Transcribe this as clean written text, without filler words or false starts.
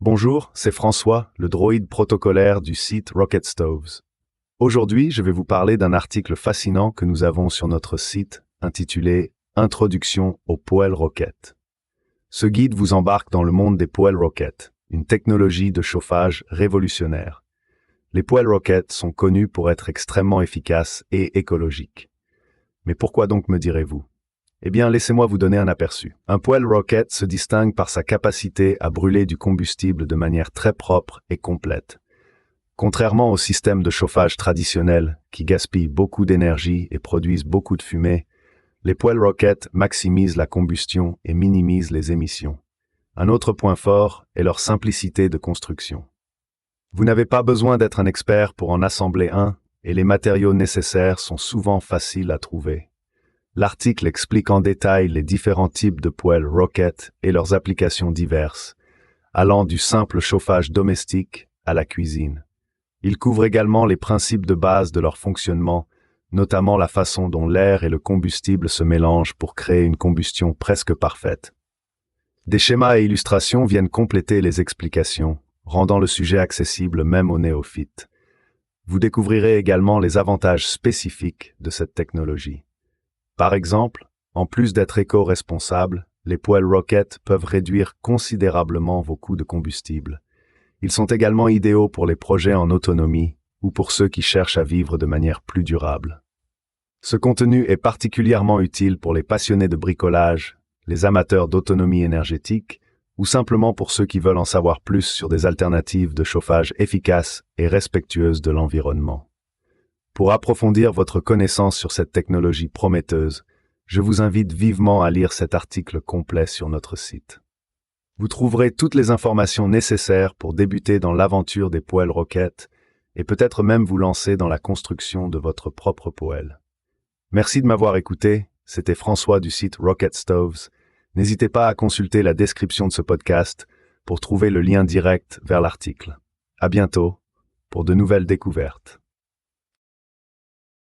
Bonjour, c'est François, le droïde protocolaire du site Rocket Stoves. Aujourd'hui, je vais vous parler d'un article fascinant que nous avons sur notre site, intitulé « Introduction aux poêles Rocket ». Ce guide vous embarque dans le monde des poêles Rocket, une technologie de chauffage révolutionnaire. Les poêles Rocket sont connues pour être extrêmement efficaces et écologiques. Mais pourquoi donc, me direz-vous? Eh bien, laissez-moi vous donner un aperçu. Un poêle Rocket se distingue par sa capacité à brûler du combustible de manière très propre et complète. Contrairement au système de chauffage traditionnel, qui gaspille beaucoup d'énergie et produisent beaucoup de fumée, les poêles Rocket maximisent la combustion et minimisent les émissions. Un autre point fort est leur simplicité de construction. Vous n'avez pas besoin d'être un expert pour en assembler un, et les matériaux nécessaires sont souvent faciles à trouver. L'article explique en détail les différents types de poêles Rocket et leurs applications diverses, allant du simple chauffage domestique à la cuisine. Il couvre également les principes de base de leur fonctionnement, notamment la façon dont l'air et le combustible se mélangent pour créer une combustion presque parfaite. Des schémas et illustrations viennent compléter les explications, rendant le sujet accessible même aux néophytes. Vous découvrirez également les avantages spécifiques de cette technologie. Par exemple, en plus d'être éco-responsables, les poêles Rocket peuvent réduire considérablement vos coûts de combustible. Ils sont également idéaux pour les projets en autonomie ou pour ceux qui cherchent à vivre de manière plus durable. Ce contenu est particulièrement utile pour les passionnés de bricolage, les amateurs d'autonomie énergétique ou simplement pour ceux qui veulent en savoir plus sur des alternatives de chauffage efficaces et respectueuses de l'environnement. Pour approfondir votre connaissance sur cette technologie prometteuse, je vous invite vivement à lire cet article complet sur notre site. Vous trouverez toutes les informations nécessaires pour débuter dans l'aventure des poêles Rocket et peut-être même vous lancer dans la construction de votre propre poêle. Merci de m'avoir écouté, c'était François du site Rocket Stoves. N'hésitez pas à consulter la description de ce podcast pour trouver le lien direct vers l'article. À bientôt pour de nouvelles découvertes.